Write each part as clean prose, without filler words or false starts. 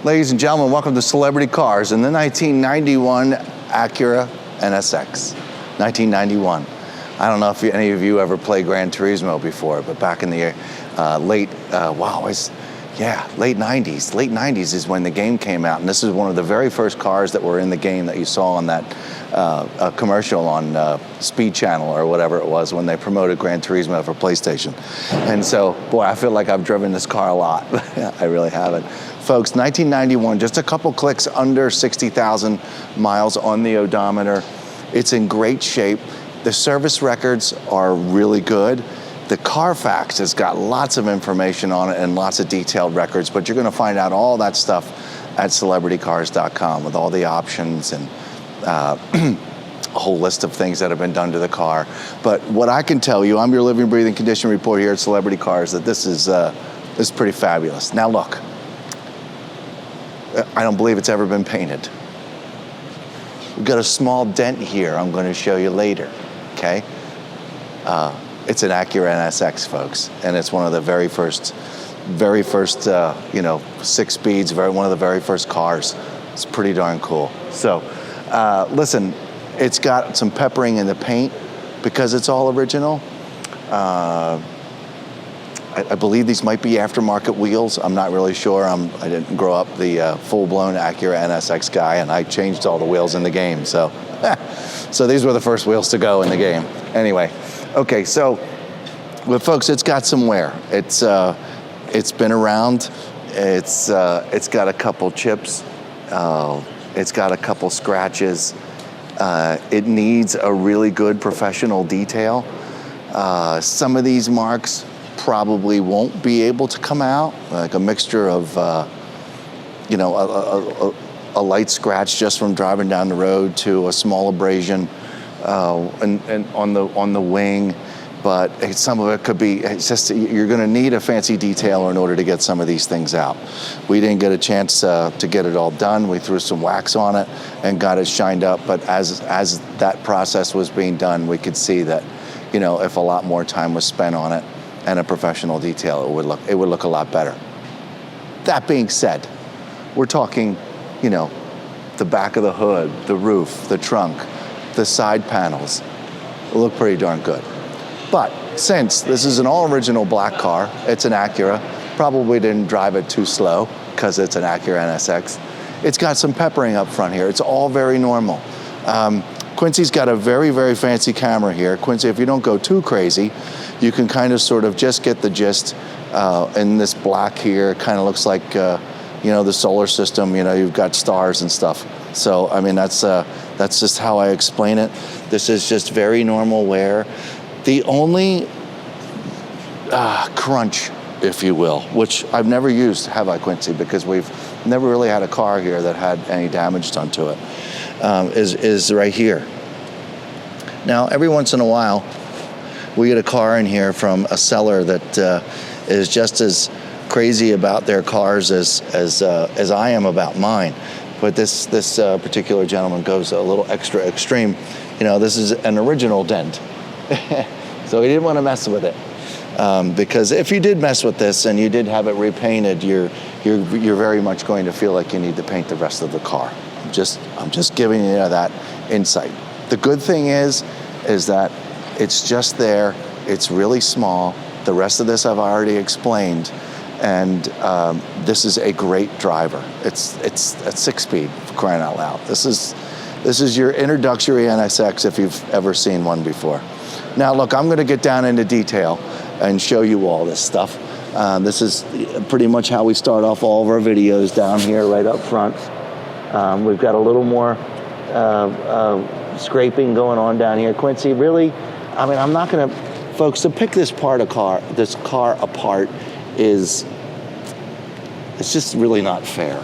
Ladies and gentlemen, welcome to Celebrity Cars and the 1991 Acura NSX. 1991. I don't know if any of you ever played Gran Turismo before, but back in the late 90s. Late 90s is when the game came out, and this is one of the very first cars that were in the game that you saw on that commercial on Speed Channel or whatever it was when they promoted Gran Turismo for PlayStation. And so, boy, I feel like I've driven this car a lot. I really haven't. Folks, 1991, just a couple clicks under 60,000 miles on the odometer. It's in great shape. The service records are really good. The Carfax has got lots of information on it and lots of detailed records, but you're gonna find out all that stuff at celebritycars.com with all the options and a whole list of things that have been done to the car. But what I can tell you, I'm your living, breathing condition report here at Celebrity Cars, that this is pretty fabulous. Now look, I don't believe it's ever been painted. We've got a small dent here I'm going to show you later, okay? It's an Acura NSX, folks, and it's one of the very first, 6 speeds, one of the very first cars. It's pretty darn cool. So, listen, it's got some peppering in the paint because it's all original. I believe these might be aftermarket wheels. I'm not really sure. I didn't grow up the full-blown Acura NSX guy, and I changed all the wheels in the game. So, so these were the first wheels to go in the game. Anyway, okay. So, but folks, it's got some wear. It's been around. It's got a couple chips. It's got a couple scratches. It needs a really good professional detail. Some of these marks probably won't be able to come out, like a mixture of, a light scratch just from driving down the road to a small abrasion and on the wing. But some of it could be, it's just, you're gonna need a fancy detailer in order to get some of these things out. We didn't get a chance to get it all done. We threw some wax on it and got it shined up, but as that process was being done, we could see that, if a lot more time was spent on it, and a professional detail, it would look a lot better. That being said, we're talking, the back of the hood, the roof, the trunk, the side panels, look pretty darn good. But since this is an all original black car, it's an Acura, probably didn't drive it too slow because it's an Acura NSX. It's got some peppering up front here. It's all very normal. Quincy's got a very, very fancy camera here. Quincy, if you don't go too crazy, you can kind of sort of just get the gist. In this black here, it kind of looks like, the solar system, you've got stars and stuff. So, I mean, that's just how I explain it. This is just very normal wear. The only crunch, if you will, which I've never used, have I, Quincy? Because we've never really had a car here that had any damage done to it, is right here. Now, every once in a while, we get a car in here from a seller that is just as crazy about their cars as I am about mine. But this particular gentleman goes a little extra extreme. This is an original dent. So he didn't want to mess with it. Because if you did mess with this and you did have it repainted, you're very much going to feel like you need to paint the rest of the car. I'm just giving you that insight. The good thing is that it's just there. It's really small. The rest of this I've already explained, and this is a great driver. It's a 6-speed, for crying out loud. This is your introductory NSX if you've ever seen one before. Now look, I'm going to get down into detail and show you all this stuff. This is pretty much how we start off all of our videos down here right up front. We've got a little more scraping going on down here. Quincy, really, I mean, I'm not going to, folks, to pick this car apart it's just really not fair.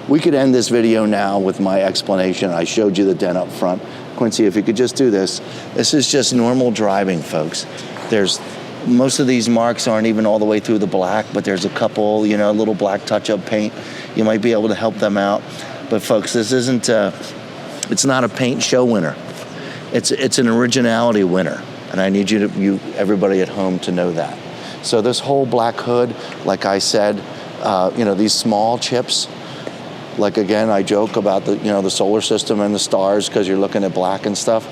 We could end this video now with my explanation. I showed you the dent up front. Quincy, if you could just do this. This is just normal driving, folks. Most of these marks aren't even all the way through the black, but there's a couple, little black touch-up paint. You might be able to help them out. But folks, this isn't, it's not a paint show winner. It's an originality winner. And I need everybody at home to know that. So this whole black hood, like I said, these small chips, Like again, I joke about the solar system and the stars because you're looking at black and stuff.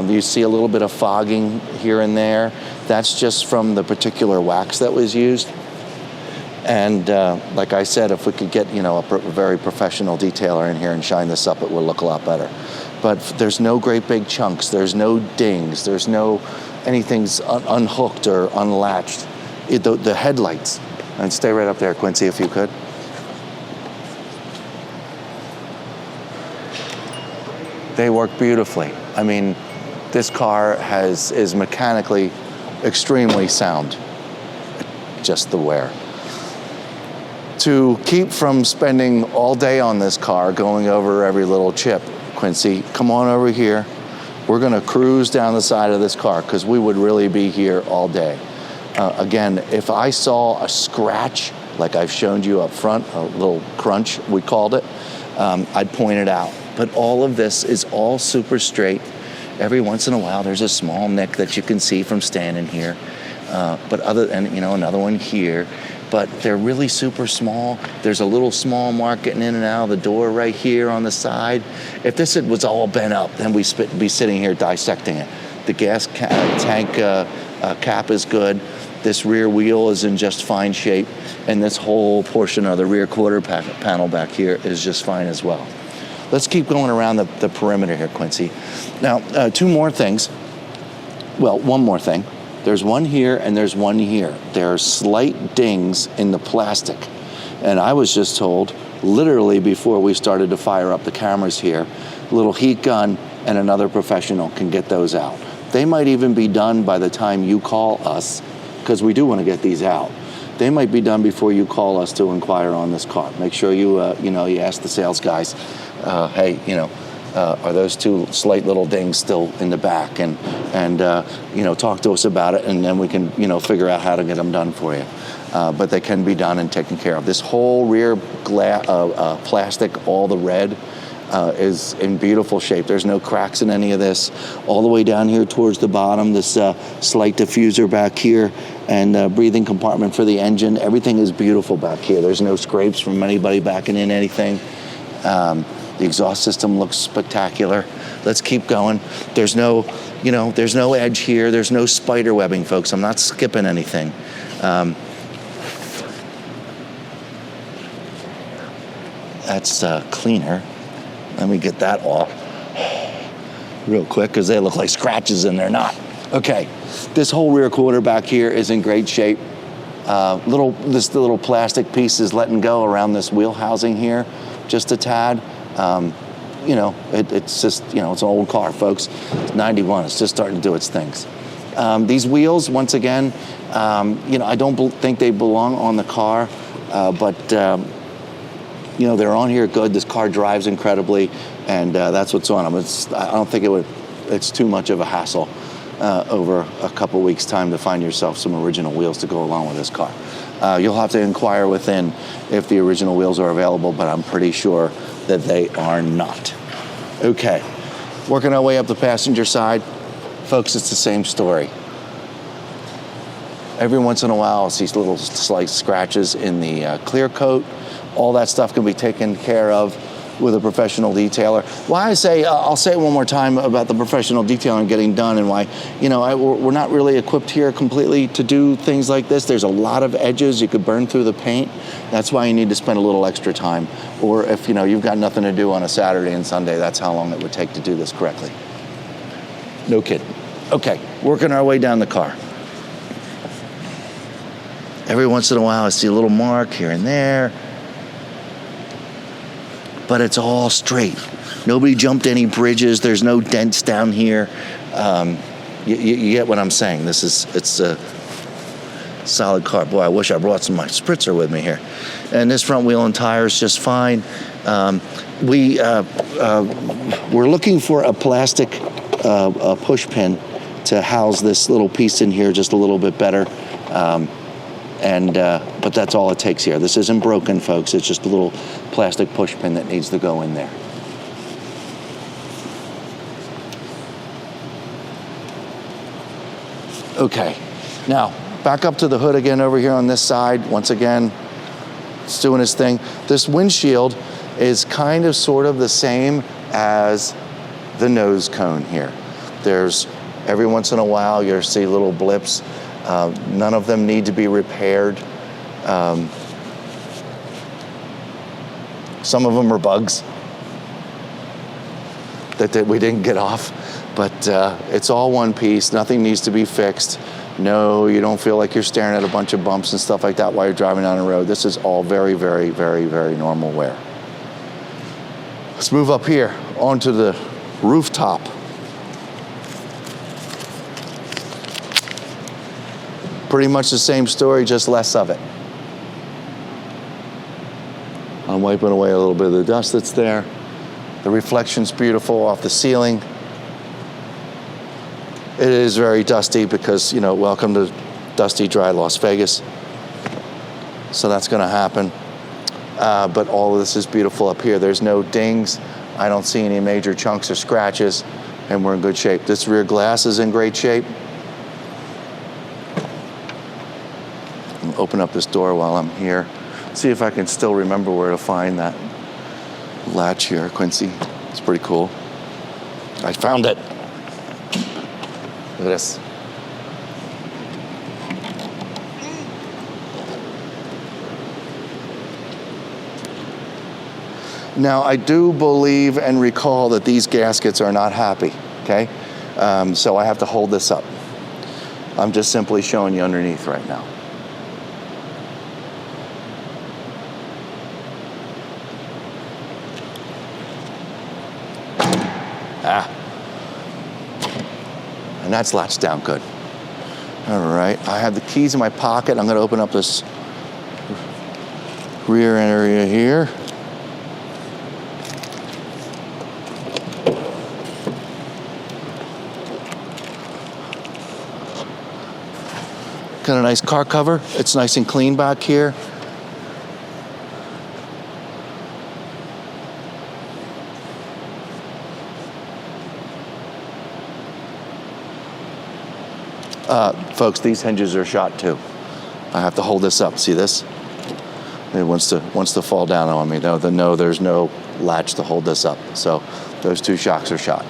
You see a little bit of fogging here and there. That's just from the particular wax that was used. And like I said, if we could get a very professional detailer in here and shine this up, it would look a lot better. But there's no great big chunks. There's no dings. There's no anything's unhooked or unlatched. The headlights. And stay right up there, Quincy, if you could. They work beautifully. I mean, this car is mechanically extremely sound. Just the wear. To keep from spending all day on this car going over every little chip, Quincy, come on over here. We're gonna cruise down the side of this car because we would really be here all day. Again, if I saw a scratch, like I've shown you up front, a little crunch, we called it, I'd point it out. But all of this is all super straight. Every once in a while, there's a small nick that you can see from standing here. But another one here. But they're really super small. There's a little small mark getting in and out of the door right here on the side. If this was all bent up, then we'd be sitting here dissecting it. The gas tank cap is good. This rear wheel is in just fine shape. And this whole portion of the rear quarter panel back here is just fine as well. Let's keep going around the perimeter here, Quincy. Now, two more things. Well, one more thing. There's one here and there's one here. There are slight dings in the plastic. And I was just told, literally before we started to fire up the cameras here, a little heat gun and another professional can get those out. They might even be done by the time you call us, because we do want to get these out. They might be done before you call us to inquire on this car. Make sure you ask the sales guys, hey, are those two slight little dings still in the back? And talk to us about it, and then we can, figure out how to get them done for you. But they can be done and taken care of. This whole rear plastic, all the red, is in beautiful shape. There's no cracks in any of this. All the way down here towards the bottom, this slight diffuser back here and breathing compartment for the engine. Everything is beautiful back here. There's no scrapes from anybody backing in anything. The exhaust system looks spectacular. Let's keep going. There's no edge here. There's no spider webbing, folks. I'm not skipping anything. That's cleaner. Let me get that off real quick because they look like scratches and they're not. Okay, this whole rear quarter back here is in great shape. This little plastic piece is letting go around this wheel housing here, just a tad. It's just, it's an old car, folks. It's 91, it's just starting to do its things. These wheels, once again, I don't think they belong on the car, but they're on here good. This car drives incredibly, and that's what's on them. I don't think it's too much of a hassle over a couple weeks' time to find yourself some original wheels to go along with this car. You'll have to inquire within if the original wheels are available, but I'm pretty sure that they are not. Okay, working our way up the passenger side. Folks, it's the same story. Every once in a while, I'll see little slight scratches in the clear coat. All that stuff can be taken care of with a professional detailer. Why I'll say it one more time about the professional detailing getting done and why, we're not really equipped here completely to do things like this. There's a lot of edges. You could burn through the paint. That's why you need to spend a little extra time. Or if, you've got nothing to do on a Saturday and Sunday, that's how long it would take to do this correctly. No kidding. Okay, working our way down the car. Every once in a while, I see a little mark here and there. But it's all straight. Nobody jumped any bridges. There's no dents down here. You get what I'm saying. It's a solid car. Boy, I wish I brought some of my spritzer with me here. And this front wheel and tire is just fine. We're looking for a plastic push pin to house this little piece in here just a little bit better. But that's all it takes here. This isn't broken, folks. It's just a little plastic push pin that needs to go in there. Okay, now back up to the hood again over here on this side. Once again, it's doing its thing. This windshield is kind of sort of the same as the nose cone here. There's, every once in a while, you'll see little blips. None of them need to be repaired. Some of them are bugs that we didn't get off, but it's all one piece. Nothing needs to be fixed. No, you don't feel like you're staring at a bunch of bumps and stuff like that while you're driving down the road. This is all very, very, very, very normal wear. Let's move up here onto the rooftop. Pretty much the same story, just less of it. I'm wiping away a little bit of the dust that's there. The reflection's beautiful off the ceiling. It is very dusty because, you know, welcome to dusty, dry Las Vegas. So that's gonna happen. But all of this is beautiful up here. There's no dings. I don't see any major chunks or scratches, and we're in good shape. This rear glass is in great shape. I'll open up this door while I'm here. See if I can still remember where to find that latch here, Quincy. It's pretty cool. I found it. Look at this. Now, I do believe and recall that these gaskets are not happy, okay? So I have to hold this up. I'm just simply showing you underneath right now. And that's latched down good. All right, I have the keys in my pocket. I'm gonna open up this rear area here. Got a nice car cover. It's nice and clean back here. Folks, these hinges are shot too. I have to hold this up. See this? It wants to fall down on me. No, there's no latch to hold this up. So those two shocks are shot.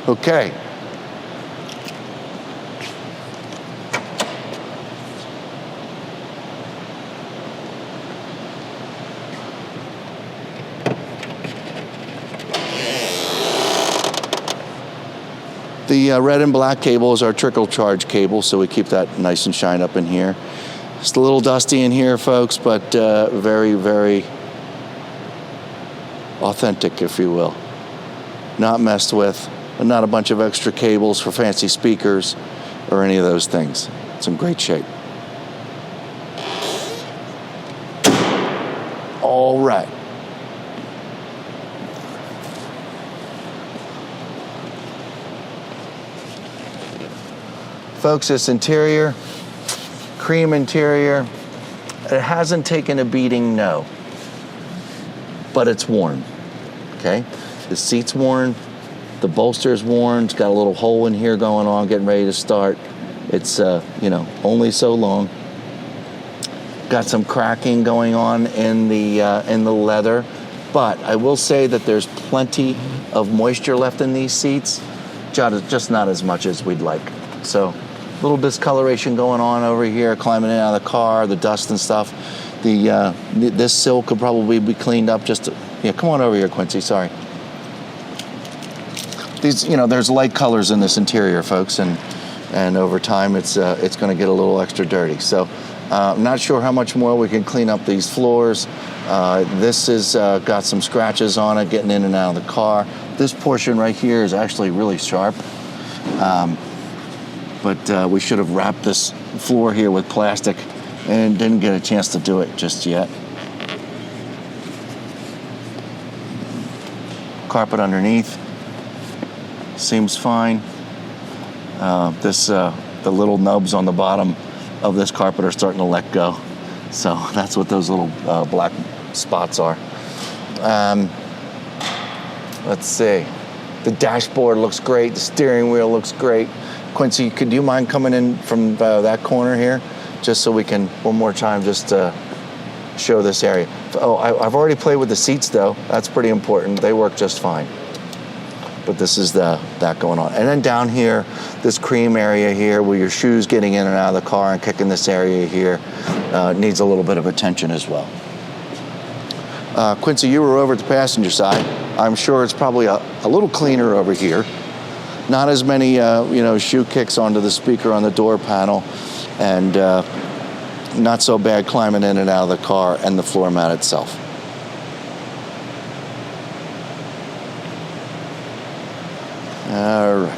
Okay. The red and black cable is our trickle charge cable, so we keep that nice and shine up in here. It's a little dusty in here, folks, but very, very authentic, if you will. Not messed with, and not a bunch of extra cables for fancy speakers or any of those things. It's in great shape. All right. Folks, this interior, cream interior, it hasn't taken a beating, no, but it's worn, okay? The seat's worn, the bolster's worn, it's got a little hole in here going on, getting ready to start. It's, you know, only so long. Got some cracking going on in the leather, but I will say that there's plenty of moisture left in these seats, just not as much as we'd like. So, little discoloration going on over here, climbing in and out of the car, the dust and stuff. This sill could probably be cleaned up just to, yeah, come on over here, Quincy, sorry. These, you know, there's light colors in this interior, folks, and over time it's gonna get a little extra dirty. So I'm not sure how much more we can clean up these floors. This has got some scratches on it, getting in and out of the car. This portion right here is actually really sharp. But we should have wrapped this floor here with plastic and didn't get a chance to do it just yet. Carpet underneath seems fine. The little nubs on the bottom of this carpet are starting to let go. So that's what those little black spots are. Let's see. The dashboard looks great. The steering wheel looks great. Quincy, could you mind coming in from that corner here, just so we can, one more time, just show this area. Oh, I've already played with the seats though. That's pretty important. They work just fine. But this is that going on. And then down here, this cream area here where your shoes getting in and out of the car and kicking this area here needs a little bit of attention as well. Quincy, you were over at the passenger side. I'm sure it's probably a little cleaner over here. Not as many shoe kicks onto the speaker on the door panel, and not so bad climbing in and out of the car and the floor mat itself. All right.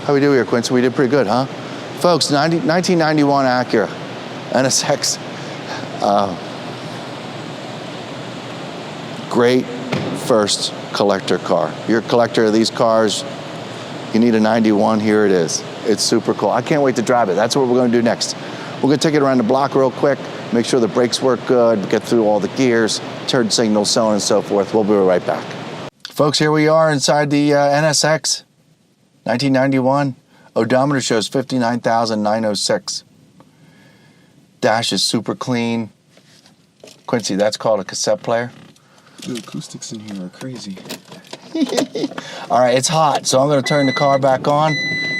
How we do here, Quincy? We did pretty good, huh? Folks, 1991 Acura NSX. Great first collector car. You're a collector of these cars, you need a 91, here it is. It's super cool. I can't wait to drive it. That's what we're going to do next. We're going to take it around the block real quick, make sure the brakes work good, get through all the gears, turn signals, so on and so forth. We'll be right back. Folks, here we are inside the NSX, 1991. Odometer shows 59,906. Dash is super clean. Quincy, that's called a cassette player. The acoustics in here are crazy. All right, it's hot, so I'm going to turn the car back on,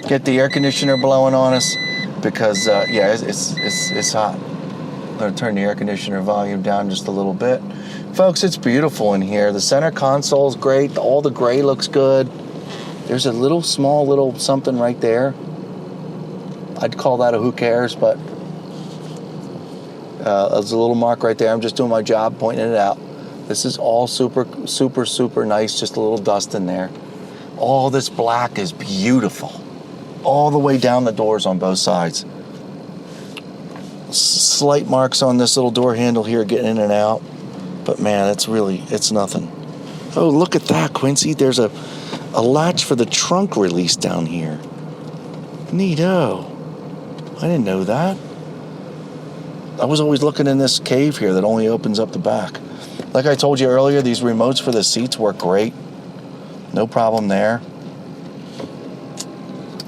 get the air conditioner blowing on us, because it's hot. I'm going to turn the air conditioner volume down just a little bit. Folks, it's beautiful in here. The center console's great. All the gray looks good. There's a small little something right there. I'd call that a who cares, but there's a little mark right there. I'm just doing my job, pointing it out. This is all super, super, super nice. Just a little dust in there. All this black is beautiful. All the way down the doors on both sides. Slight marks on this little door handle here getting in and out. But man, it's nothing. Oh, look at that, Quincy. There's a latch for the trunk release down here. Neato. I didn't know that. I was always looking in this cave here that only opens up the back. Like I told you earlier, these remotes for the seats work great. No problem there.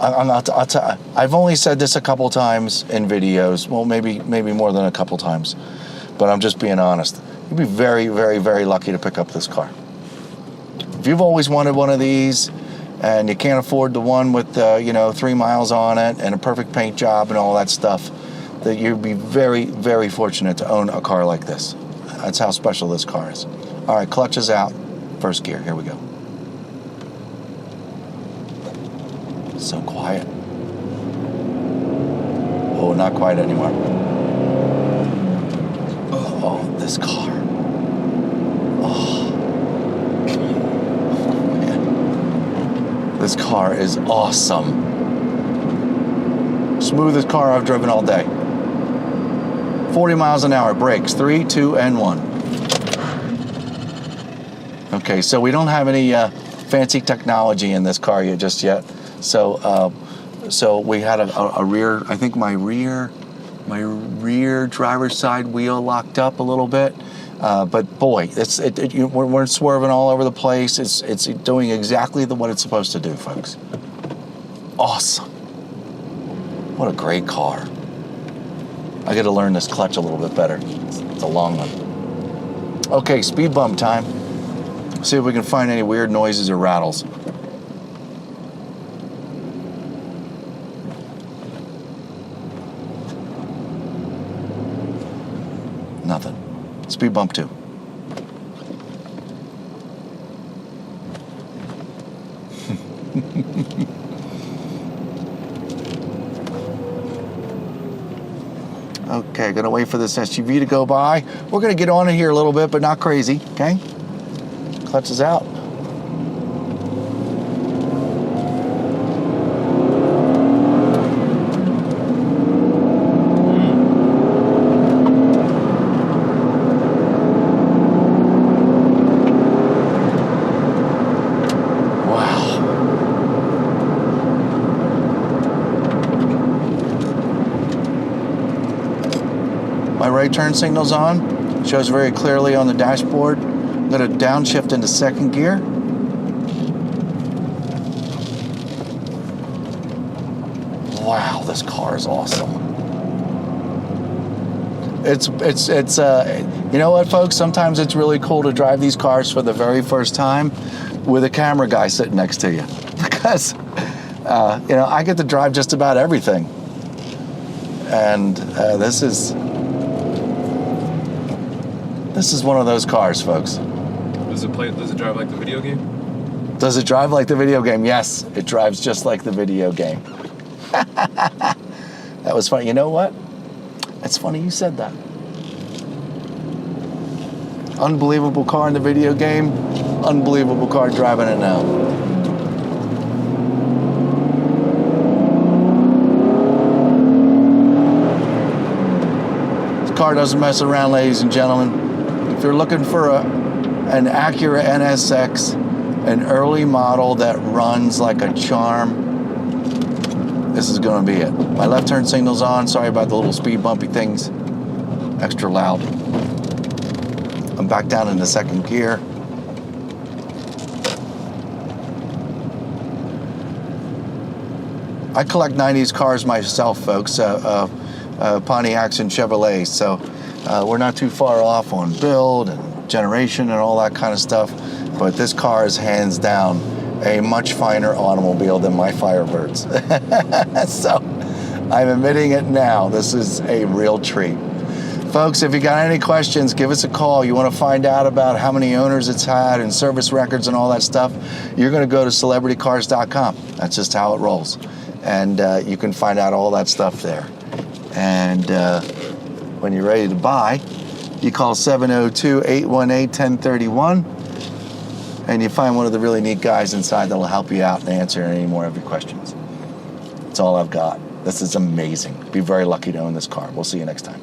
I've only said this a couple times in videos. Well, maybe more than a couple times. But I'm just being honest. You'd be very, very, very lucky to pick up this car. If you've always wanted one of these and you can't afford the one with 3 miles on it and a perfect paint job and all that stuff, that you'd be very, very fortunate to own a car like this. That's how special this car is. All right, clutch is out. First gear, here we go. So quiet. Oh, not quiet anymore. Oh, this car. Oh, man. This car is awesome. Smoothest car I've driven all day. 40 miles an hour, brakes, 3, 2, and 1. Okay, so we don't have any fancy technology in this car just yet. So we had a rear, I think my rear driver's side wheel locked up a little bit. But boy, we're swerving all over the place. It's doing exactly what it's supposed to do, folks. Awesome. What a great car. I got to learn this clutch a little bit better. It's a long one. Okay, speed bump time. See if we can find any weird noises or rattles. Nothing. Speed bump 2. Okay, gonna wait for this SUV to go by. We're gonna get on in here a little bit, but not crazy, okay? Clutch is out. My right turn signal's on. Shows very clearly on the dashboard. I'm going to downshift into second gear. Wow, this car is awesome. It's you know what, folks? Sometimes it's really cool to drive these cars for the very first time with a camera guy sitting next to you, because you know, I get to drive just about everything, and this is one of those cars, folks. Does it drive like the video game? Does it drive like the video game? Yes, it drives just like the video game. That was funny. You know what? It's funny you said that. Unbelievable car in the video game, unbelievable car driving it now. This car doesn't mess around, ladies and gentlemen. If you're looking for an Acura NSX, an early model that runs like a charm, this is going to be it. My left turn signal's on. Sorry about the little speed bumpy things. Extra loud. I'm back down in the second gear. I collect 90s cars myself, folks. Pontiacs and Chevrolets. So we're not too far off on build and generation and all that kind of stuff. But this car is hands down a much finer automobile than my Firebirds. So I'm admitting it now. This is a real treat. Folks, if you got any questions, give us a call. You want to find out about how many owners it's had and service records and all that stuff, you're going to go to celebritycars.com. That's just how it rolls. And you can find out all that stuff there. And when you're ready to buy, you call 702-818-1031. And you find one of the really neat guys inside that'll help you out and answer any more of your questions. That's all I've got. This is amazing. Be very lucky to own this car. We'll see you next time.